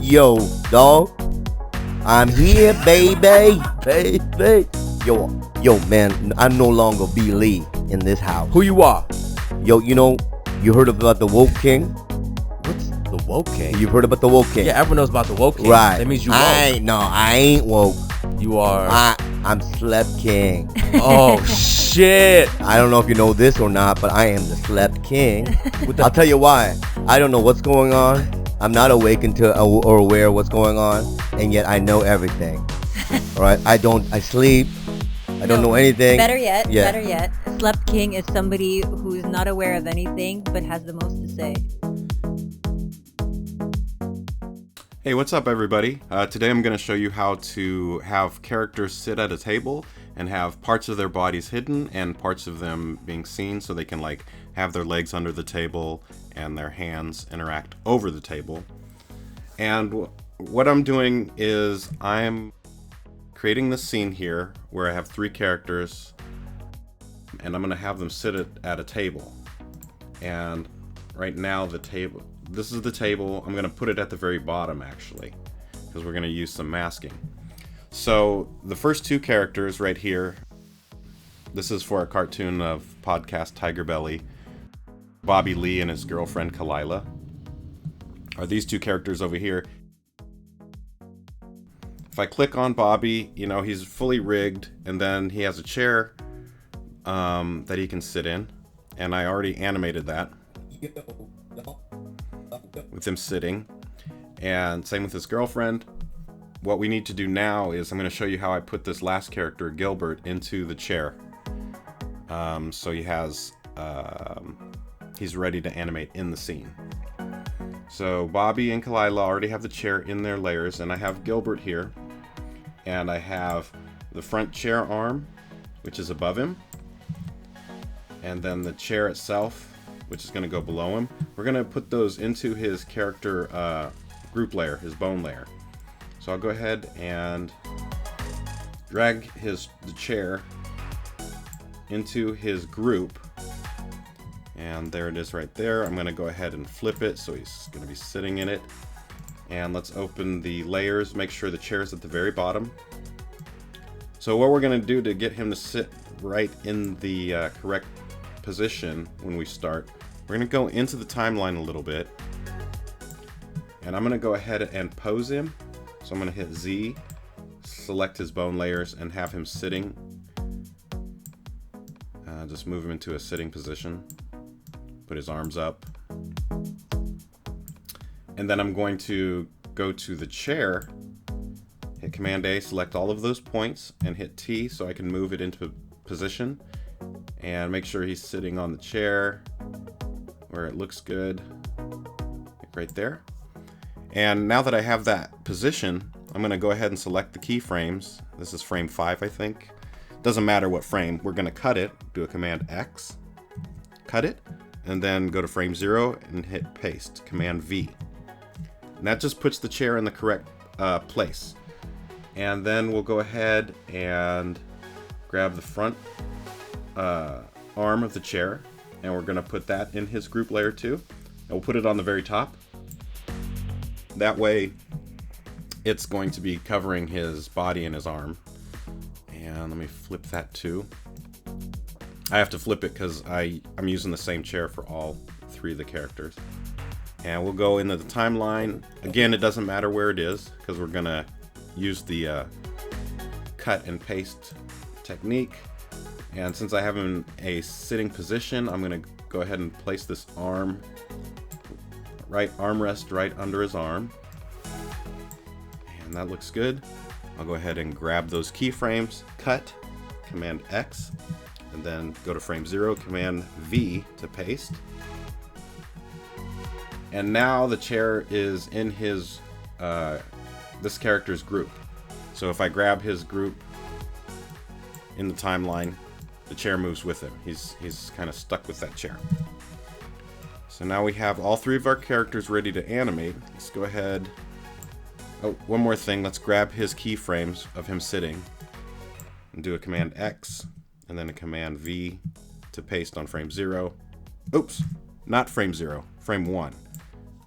Yo, dog. I'm here, baby. Baby. Yo, man, I'm no longer B. Lee in this house. Who you are? Yo, you heard about the Woke King? What's the Woke King? You've heard about the Woke King? Yeah, everyone knows about the Woke King. Right. That means you woke. I ain't woke. You are. I'm Slept King. Oh, shit. I don't know if you know this or not, but I am the Slept King. I'll tell you why. I don't know what's going on. I'm not awake or aware of what's going on, and yet I know everything. All right? I sleep. I don't know anything. Better yet, Slept King is somebody who's not aware of anything, but has the most to say. Hey, what's up everybody? Today I'm going to show you how to have characters sit at a table and have parts of their bodies hidden and parts of them being seen, so they can like have their legs under the table and their hands interact over the table. And what I'm doing is I'm creating this scene here where I have three characters and I'm going to have them sit at a table. And right now this is the table. I'm going to put it at the very bottom actually, because we're going to use some masking. So the first two characters right here, this is for a cartoon of podcast Tiger Belly, Bobby Lee and his girlfriend Kalila, are these two characters over here. If I click on Bobby, he's fully rigged, and then he has a chair that he can sit in, and I already animated that with him sitting. And same with his girlfriend. What we need to do now is I'm going to show you how I put this last character, Gilbert, into the chair. So he's ready to animate in the scene. So Bobby and Kalila already have the chair in their layers, and I have Gilbert here, and I have the front chair arm, which is above him, and then the chair itself, which is going to go below him. We're going to put those into his character group layer, his bone layer. So I'll go ahead and drag the chair into his group, and there it is right there. I'm going to go ahead and flip it so he's going to be sitting in it. And let's open the layers, make sure the chair is at the very bottom. So what we're going to do to get him to sit right in the correct position when we start, we're going to go into the timeline a little bit, and I'm going to go ahead and pose him. So I'm going to hit Z, select his bone layers, and have him sitting. Just move him into a sitting position. Put his arms up. And then I'm going to go to the chair, hit Command A, select all of those points, and hit T so I can move it into position. And make sure he's sitting on the chair where it looks good. Right there. And now that I have that position, I'm going to go ahead and select the keyframes. This is frame 5, I think. Doesn't matter what frame. We're going to cut it. Do a Command X. Cut it. And then go to frame 0 and hit paste. Command V. And that just puts the chair in the correct place. And then we'll go ahead and grab the front arm of the chair. And we're going to put that in his group layer too. And we'll put it on the very top. That way, it's going to be covering his body and his arm. And let me flip that too. I have to flip it because I'm using the same chair for all three of the characters. And we'll go into the timeline. Again, it doesn't matter where it is because we're going to use the cut and paste technique. And since I have him in a sitting position, I'm going to go ahead and place this armrest right under his arm, and that looks good. I'll go ahead and grab those keyframes, cut, Command X, and then go to frame 0, Command V to paste. And now the chair is in his this character's group. So if I grab his group in the timeline, the chair moves with him. He's kind of stuck with that chair. So now we have all three of our characters ready to animate. Let's go ahead. Oh, one more thing. Let's grab his keyframes of him sitting and do a Command X and then a Command V to paste on frame 0. Oops, not frame 0, frame 1.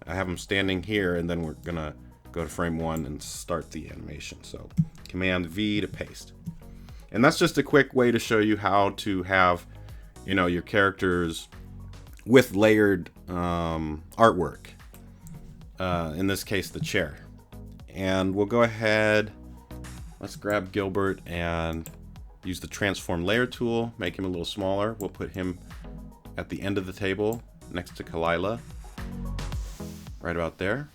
I have him standing here, and then we're gonna go to frame 1 and start the animation. So Command V to paste. And that's just a quick way to show you how to have, you know, your characters with layered artwork. In this case, the chair. And we'll go ahead, let's grab Gilbert and use the transform layer tool, make him a little smaller. We'll put him at the end of the table next to Kalila, right about there.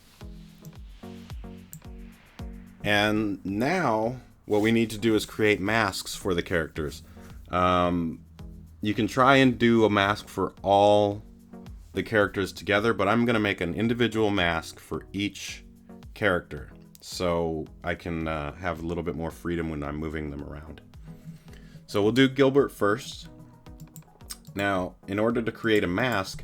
And now what we need to do is create masks for the characters. You can try and do a mask for all the characters together, but I'm going to make an individual mask for each character so I can have a little bit more freedom when I'm moving them around. So we'll do Gilbert first. Now, in order to create a mask,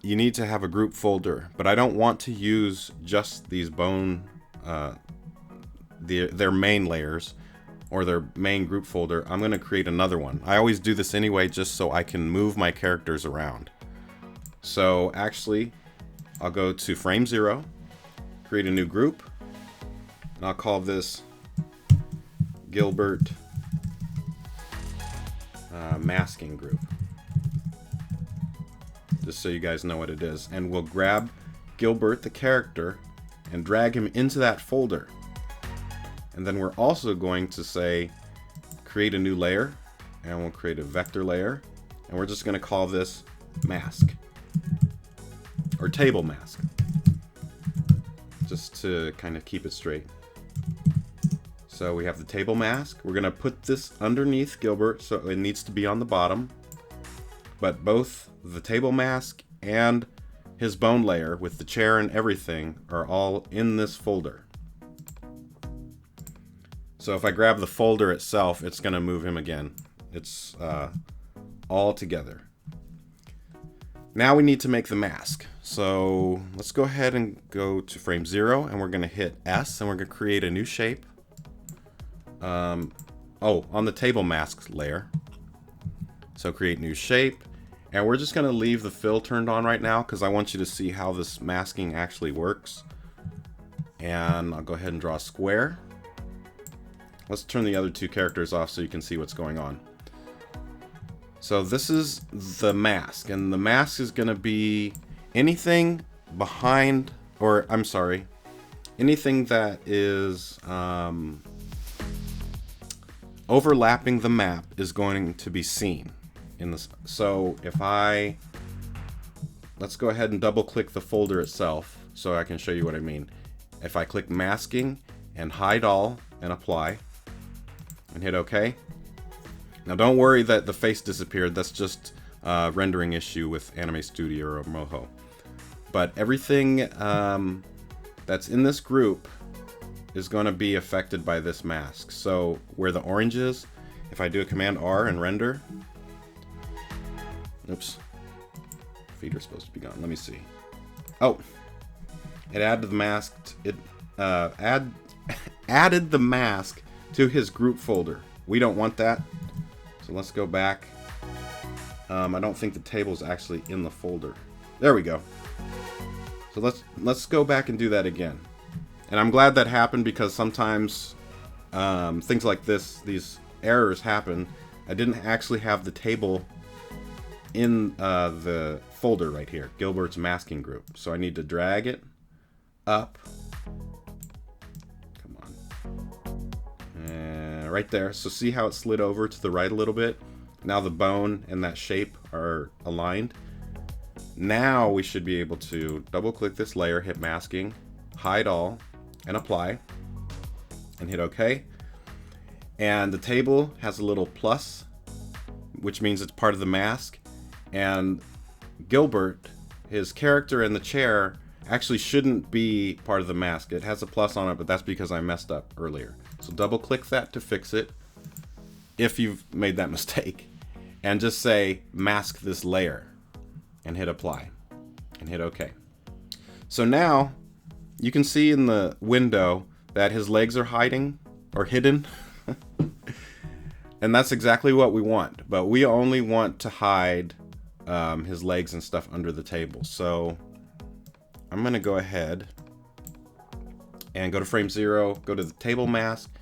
you need to have a group folder, but I don't want to use just these bone, their main layers or their main group folder. I'm going to create another one. I always do this anyway just so I can move my characters around. So actually, I'll go to frame 0, create a new group, and I'll call this Gilbert masking group, just so you guys know what it is. And we'll grab Gilbert the character and drag him into that folder. And then we're also going to say create a new layer, and we'll create a vector layer, and we're just going to call this mask or table mask, just to kind of keep it straight. So we have the table mask. We're going to put this underneath Gilbert, so it needs to be on the bottom. But both the table mask and his bone layer with the chair and everything are all in this folder. So if I grab the folder itself, it's going to move him again. It's all together. Now we need to make the mask. So let's go ahead and go to frame 0, and we're going to hit S, and we're going to create a new shape. On the table mask layer. So create new shape, and we're just going to leave the fill turned on right now because I want you to see how this masking actually works. And I'll go ahead and draw a square. Let's turn the other two characters off so you can see what's going on. So this is the mask, and the mask is going to be anything behind, or I'm sorry, anything that is overlapping the map is going to be seen in this. So if let's go ahead and double click the folder itself so I can show you what I mean. If I click masking and hide all and apply and hit OK. Now don't worry that the face disappeared. That's just a rendering issue with Anime Studio or MOHO. But everything that's in this group is going to be affected by this mask. So where the orange is, if I do a Command R and render, oops, feet are supposed to be gone. Let me see. Oh, it added the mask. Added the mask to his group folder. We don't want that. So let's go back. I don't think the table's actually in the folder. There we go. So let's go back and do that again. And I'm glad that happened because sometimes things like this, these errors happen. I didn't actually have the table in the folder right here, Gilbert's masking group. So I need to drag it up. Come on. Right there. So see how it slid over to the right a little bit? Now the bone and that shape are aligned. Now we should be able to double click this layer, hit masking, hide all, and apply, and hit OK. And the table has a little plus, which means it's part of the mask. And Gilbert, his character in the chair, actually shouldn't be part of the mask. It has a plus on it, but that's because I messed up earlier. So double click that to fix it, if you've made that mistake. And just say mask this layer, and hit apply, and hit OK. So now you can see in the window that his legs are hiding or hidden. And that's exactly what we want, but we only want to hide his legs and stuff under the table. So I'm gonna go ahead and go to frame 0, go to the table mask,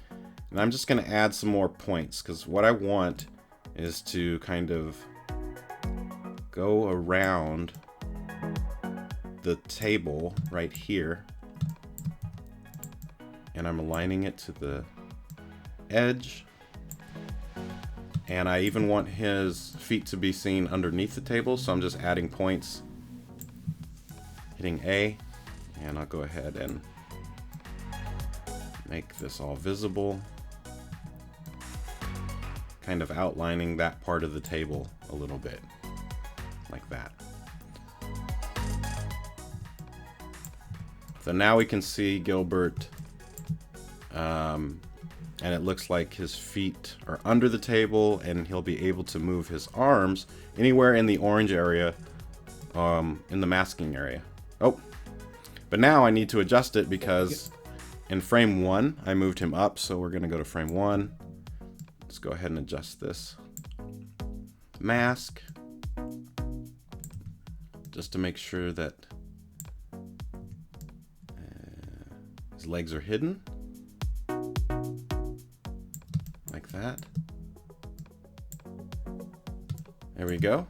and I'm just going to add some more points because what I want is to kind of go around the table right here, and I'm aligning it to the edge, and I even want his feet to be seen underneath the table, so I'm just adding points, hitting A, and I'll go ahead and make this all visible, kind of outlining that part of the table a little bit, like that. So now we can see Gilbert, and it looks like his feet are under the table, and he'll be able to move his arms anywhere in the orange area, in the masking area. Oh, but now I need to adjust it because in frame 1 I moved him up, so we're gonna go to frame 1. Let's go ahead and adjust this mask just to make sure that his legs are hidden, like that. There we go.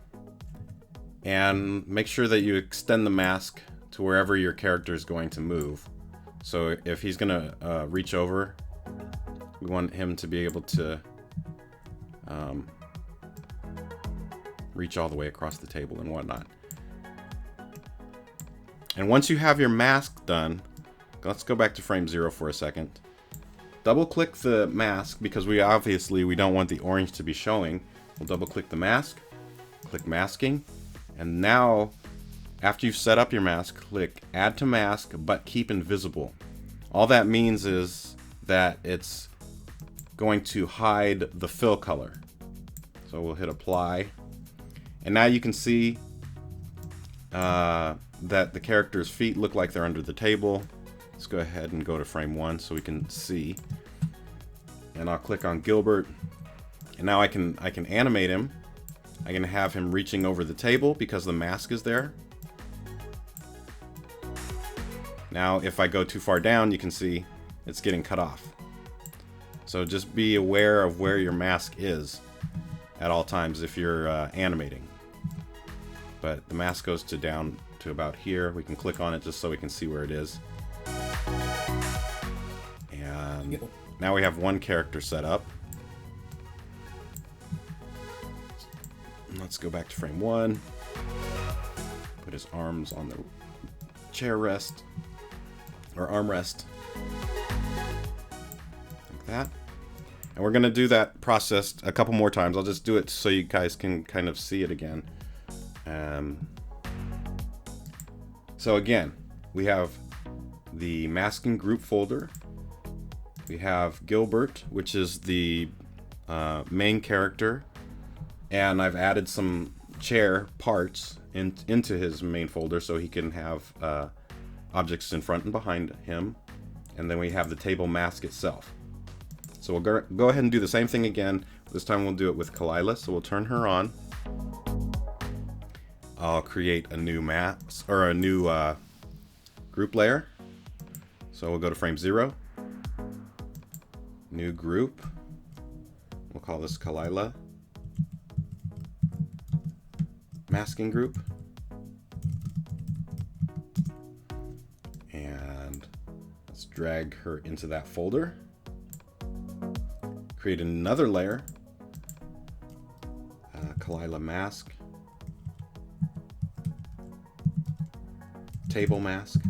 And make sure that you extend the mask to wherever your character is going to move. So if he's gonna reach over, we want him to be able to reach all the way across the table and whatnot. And once you have your mask done, let's go back to frame 0 for a second. Double click the mask because we don't want the orange to be showing. We'll double click the mask, click masking, and now after you've set up your mask, click add to mask but keep invisible. All that means is that it's going to hide the fill color. So we'll hit apply, and now you can see that the character's feet look like they're under the table. Let's go ahead and go to frame 1 so we can see. And I'll click on Gilbert, and now I can animate him. I can have him reaching over the table because the mask is there. Now if I go too far down, you can see it's getting cut off. So just be aware of where your mask is at all times if you're animating. But the mask goes down to about here. We can click on it just so we can see where it is. And now we have one character set up. Let's go back to frame 1. Put his arms on the chair rest, or armrest, like that. And we're gonna do that process a couple more times. I'll just do it so you guys can kind of see it again. So again, we have the masking group folder. We have Gilbert, which is the main character, and I've added some chair parts into his main folder so he can have objects in front and behind him. And then we have the table mask itself. So we'll go ahead and do the same thing again. This time we'll do it with Kalila, so we'll turn her on. I'll create a new mask, or a new group layer. So we'll go to frame 0, new group. We'll call this Kalila masking group. And let's drag her into that folder. Create another layer, Kalila mask, table mask,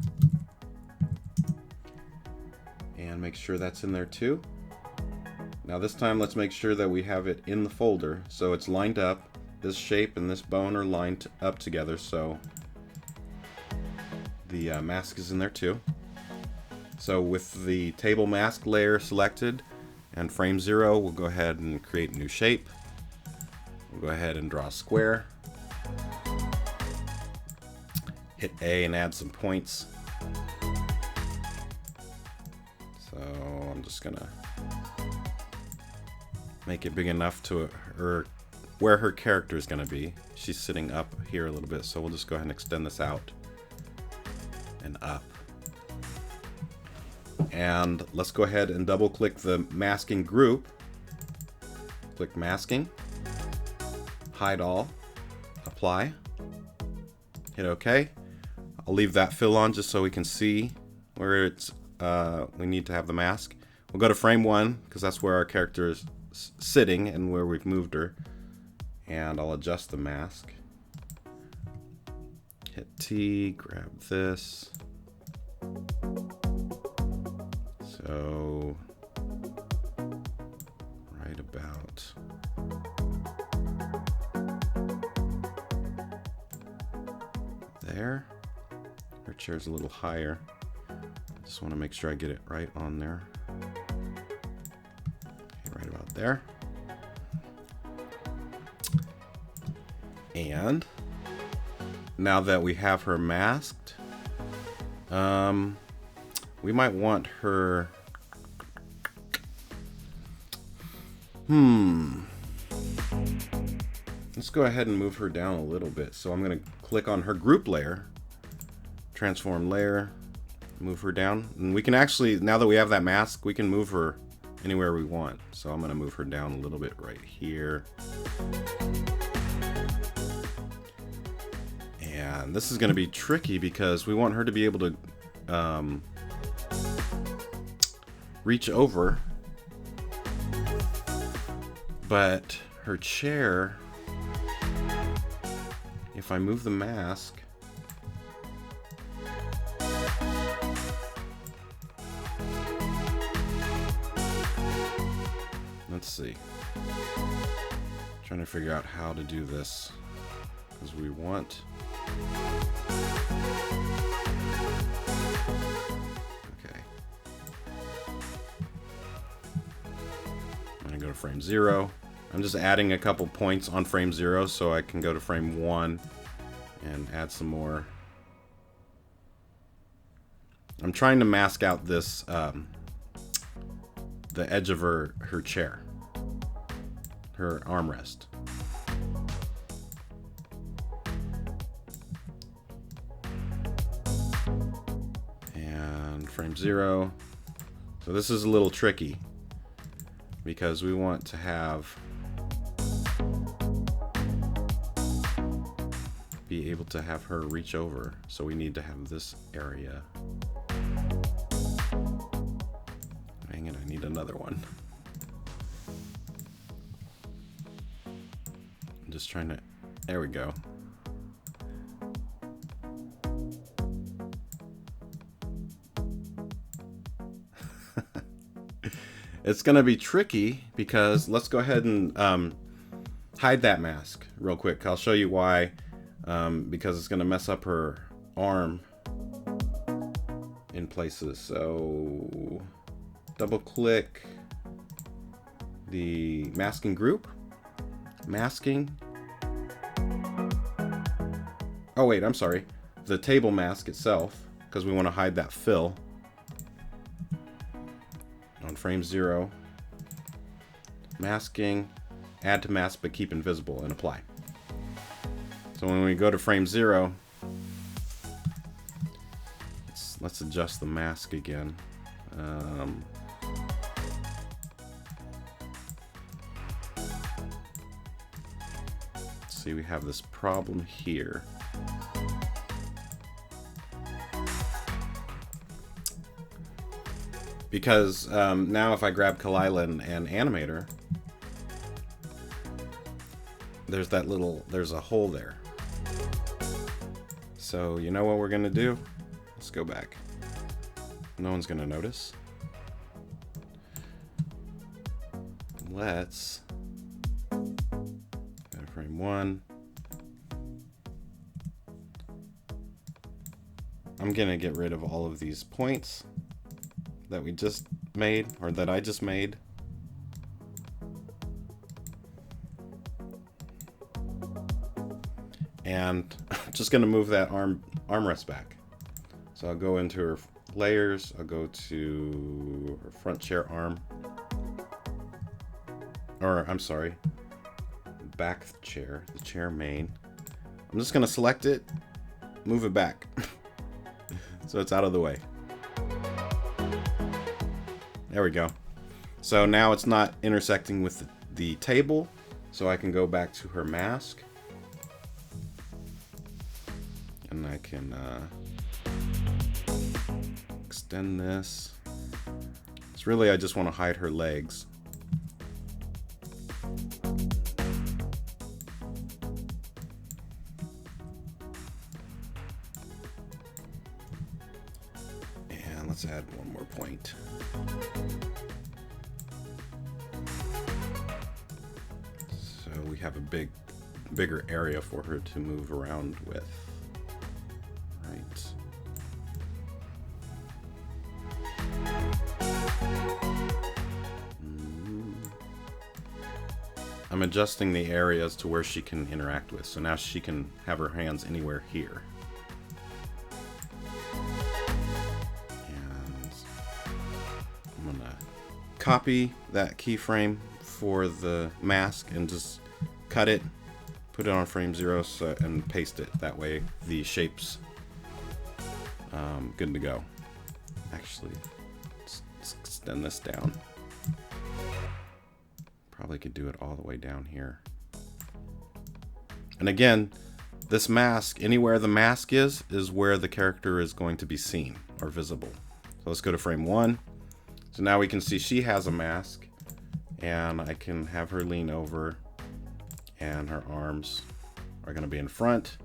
and make sure that's in there too. Now this time let's make sure that we have it in the folder so it's lined up. This shape and this bone are lined up together, so the mask is in there too. So with the table mask layer selected and frame 0, we'll go ahead and create a new shape. We'll go ahead and draw a square. Hit A and add some points. So I'm just gonna make it big enough to where her character is gonna be. She's sitting up here a little bit, so we'll just go ahead and extend this out and up. And let's go ahead and double click the masking group. Click masking, hide all, apply, hit OK. I'll leave that fill on just so we can see where it's we need to have the mask. We'll go to frame 1 because that's where our character is sitting and where we've moved her. And I'll adjust the mask. Hit T, grab this. So right about there. Her chair's a little higher. Just want to make sure I get it right on there. Okay, right about there. And now that we have her masked, we might want her. Let's go ahead and move her down a little bit. So I'm going to click on her group layer, transform layer, move her down. And we can actually, now that we have that mask, we can move her anywhere we want. So I'm going to move her down a little bit right here. And this is going to be tricky because we want her to be able to reach over, but her chair, if I move the mask, let's see, trying to figure out how to do this because we want go to frame 0. I'm just adding a couple points on frame 0 so I can go to frame 1 and add some more. I'm trying to mask out this the edge of her chair, her armrest. And frame 0. So this is a little tricky, because we want to be able to have her reach over. So we need to have this area. Dang it, I need another one. I'm just trying to, there we go. It's going to be tricky because let's go ahead and hide that mask real quick. I'll show you why, because it's going to mess up her arm in places. So double click the masking group, masking. Oh wait, I'm sorry. The table mask itself, because we want to hide that fill. On frame 0, masking, add to mask but keep invisible, and apply. So when we go to frame 0, let's adjust the mask again. See, we have this problem here. Because now if I grab Kalila and animate her, there's a hole there. So you know what we're gonna do? Let's go back. No one's gonna notice. Let's go to frame 1. I'm gonna get rid of all of these points that we just made, or that I just made. And I'm just gonna move that armrest back. So I'll go into her layers, I'll go to her front chair arm, or I'm sorry, back chair, the chair main. I'm just gonna select it, move it back so it's out of the way. There we go. So now it's not intersecting with the table, so I can go back to her mask. And I can extend this. It's really, I just want to hide her legs. And let's add one more point. So we have a bigger area for her to move around with. Right. I'm adjusting the areas to where she can interact with. So now she can have her hands anywhere here. And I'm gonna copy that keyframe for the mask and just cut it, put it on frame 0 and paste it. That way the shape's good to go. Actually, let's extend this down. Probably could do it all the way down here. And again, this mask, anywhere the mask is where the character is going to be seen or visible. So let's go to frame 1. So now we can see she has a mask, and I can have her lean over, and her arms are going to be in front.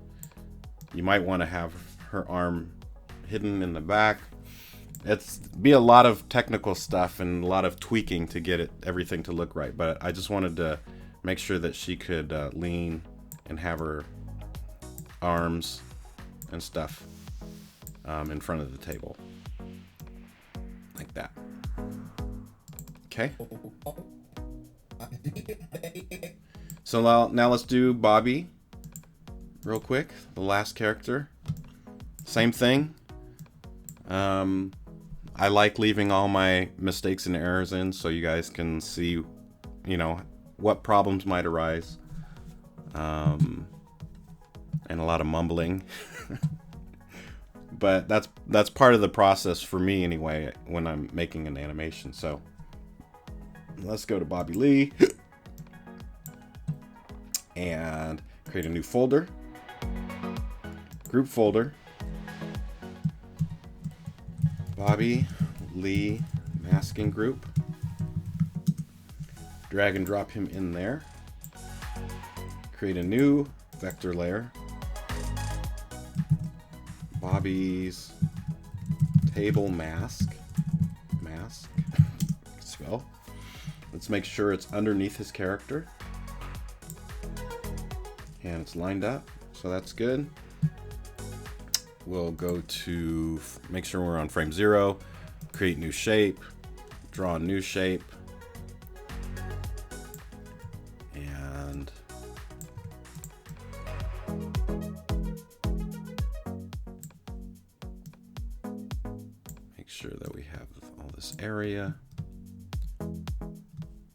You might want to have her arm hidden in the back. It's be a lot of technical stuff and a lot of tweaking to get everything to look right, but I just wanted to make sure that she could lean and have her arms and stuff in front of the table like that. Okay. So now let's do Bobby real quick, the last character. Same thing. I like leaving all my mistakes and errors in so you guys can see, you know, what problems might arise. And a lot of mumbling. But that's part of the process for me anyway when I'm making an animation. So let's go to Bobby Lee and create a new folder. Group folder. Bobby Lee masking group. Drag and drop him in there. Create a new vector layer. Bobby's table mask. Spell. Let's make sure it's underneath his character. And it's lined up, so that's good. We'll go to make sure we're on frame 0, create new shape, draw a new shape, and make sure that we have all this area.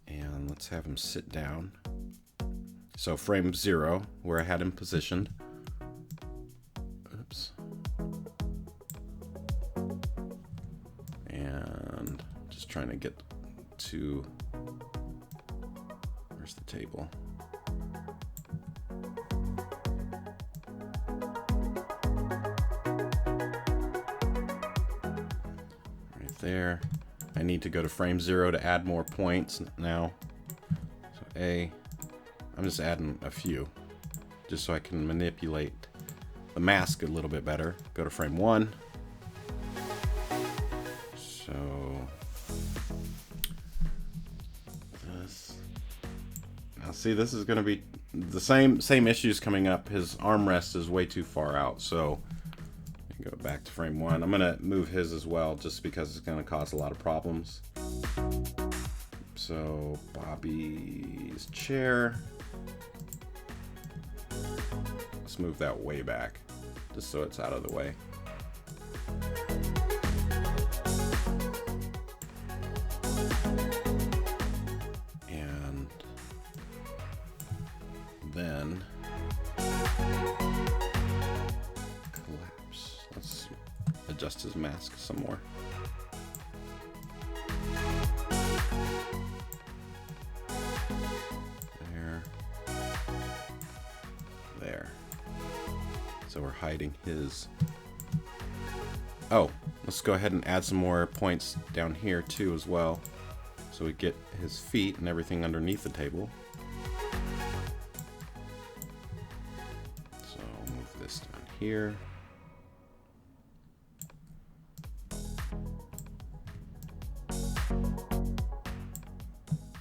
And let's have him sit down. So frame 0, where I had him positioned. Oops. And just trying to get to, where's the table? Right there. I need to go to frame 0 to add more points now. So I'm just adding a few just so I can manipulate the mask a little bit better. Go to frame 1. So this, now see, this is going to be the same issues coming up. His armrest is way too far out, so go back to frame 1. I'm going to move his as well just because it's going to cause a lot of problems. So Bobby's chair, let's move that way back just so it's out of the way. And then collapse. Let's adjust his mask some more. So we're hiding his. Oh, let's go ahead and add some more points down here too as well. So we get his feet and everything underneath the table. So I'll move this down here.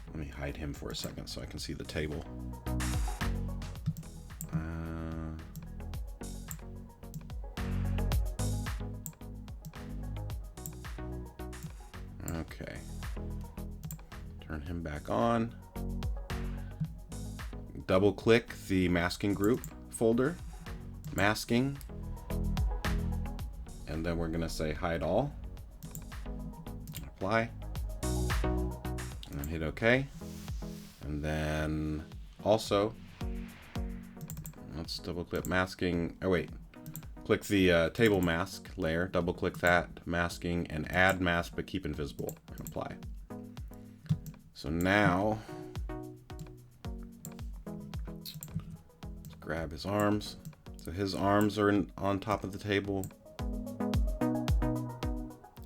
Let me hide him for a second so I can see the table. Okay. Turn him back on. Double click the masking group folder, masking, and then we're going to say hide all. Apply. And then hit OK. And then also, let's double click masking. Oh, wait. Click the table mask layer, double click that, masking, and add mask but keep invisible, and apply. So now, let's grab his arms. So his arms are on top of the table,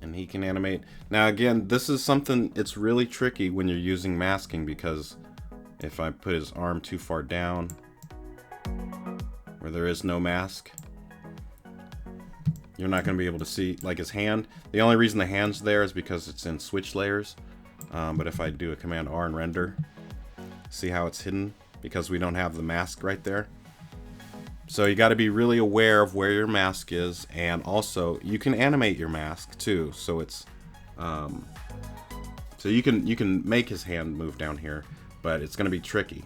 and he can animate. Now again, this is something, it's really tricky when you're using masking, because if I put his arm too far down, where there is no mask, you're not going to be able to see, like, his hand. The only reason the hand's there is because it's in switch layers. But if I do a Command R and render, see how it's hidden because we don't have the mask right there. So you got to be really aware of where your mask is, and also you can animate your mask too. So it's so you can make his hand move down here, but it's going to be tricky.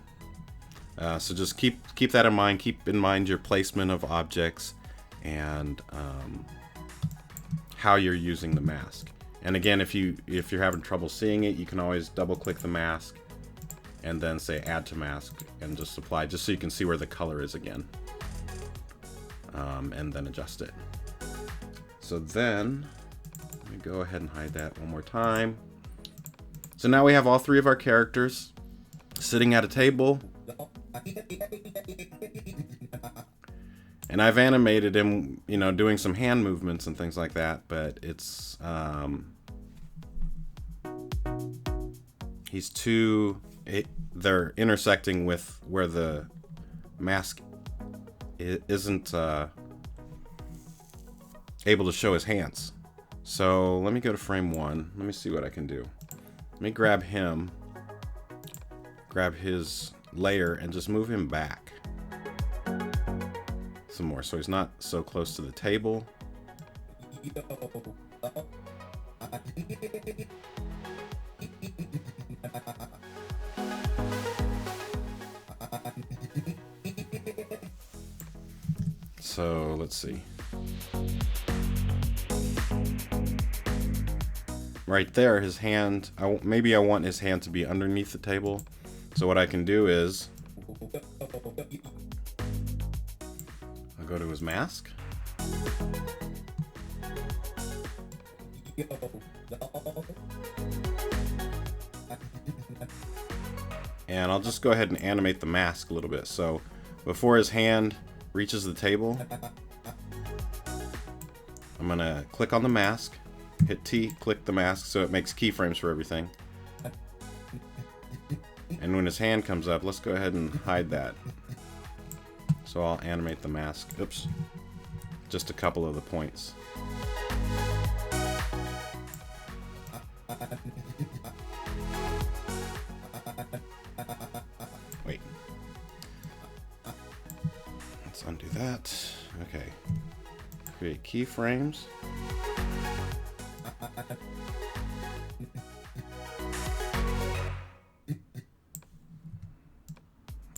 So just keep that in mind. Keep in mind your placement of objects and how you're using the mask. And again, if you're having trouble seeing it, you can always double click the mask and then say add to mask and just apply, just so you can see where the color is again, and then adjust it. So then let me go ahead and hide that one more time. So now we have all three of our characters sitting at a table. And I've animated him, you know, doing some hand movements and things like that, but it's, he's too, they're intersecting with where the mask isn't able to show his hands. So let me go to frame 1. Let me see what I can do. Let me grab him, grab his layer, and just move him back some more so he's not so close to the table. So let's see. Right there, his hand, maybe I want his hand to be underneath the table. So what I can do is I'll go to his mask. And I'll just go ahead and animate the mask a little bit. So before his hand reaches the table, I'm gonna click on the mask, hit T, click the mask so it makes keyframes for everything. And when his hand comes up, let's go ahead and hide that. So I'll animate the mask. Oops. Just a couple of the points. Wait. Let's undo that. Okay. Create keyframes.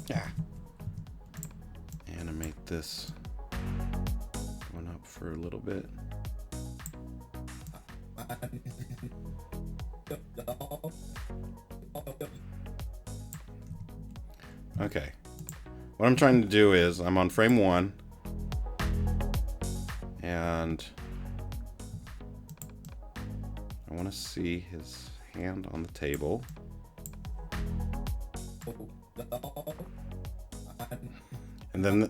Yeah. Animate this one up for a little bit. Okay. What I'm trying to do is I'm on frame 1 and I want to see his hand on the table. And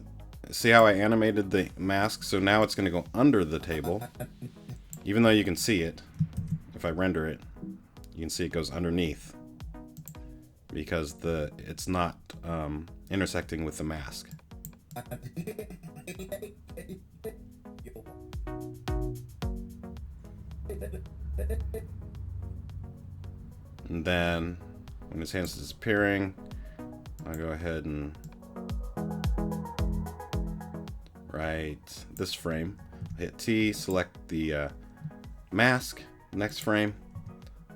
See how I animated the mask? So now it's going to go under the table. Even though you can see it, if I render it, you can see it goes underneath. Because it's not intersecting with the mask. And then when his hand's disappearing, I'll go ahead and write this frame. Hit T, select the mask. Next frame,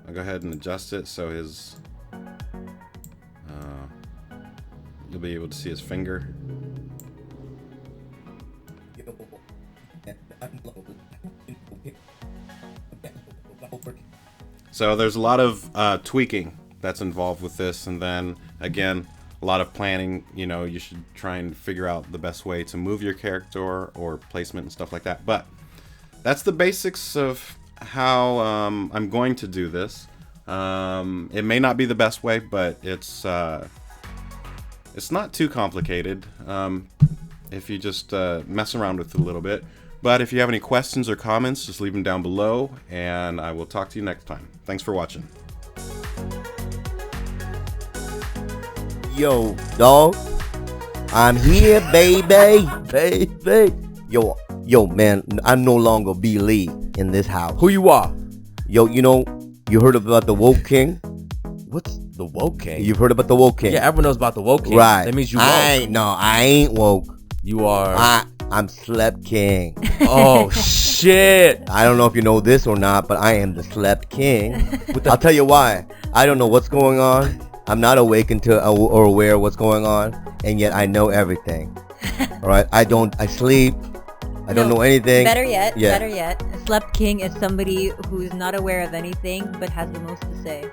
I'll go ahead and adjust it so his you'll be able to see his finger. So there's a lot of tweaking that's involved with this, and then again, a lot of planning. You know, you should try and figure out the best way to move your character or placement and stuff like that. But that's the basics of how I'm going to do this. It may not be the best way, but it's not too complicated if you just mess around with it a little bit. But if you have any questions or comments, just leave them down below, and I will talk to you next time. Thanks for watching. Yo, dog. I'm here, baby. Baby. Yo, man, I no longer be Lee in this house. Who you are? Yo, you heard about the Woke King? What's the woke king? You've heard about the Woke King? Yeah, everyone knows about the woke king. Right. That means you woke. I ain't woke. You are. I'm slept king. Oh, shit. I don't know if you know this or not, but I am the slept king. I'll tell you why. I don't know what's going on. I'm not awake or aware of what's going on, and yet I know everything. All right? I sleep. I don't know anything. Better yet, a slept king is somebody who's not aware of anything but has the most to say.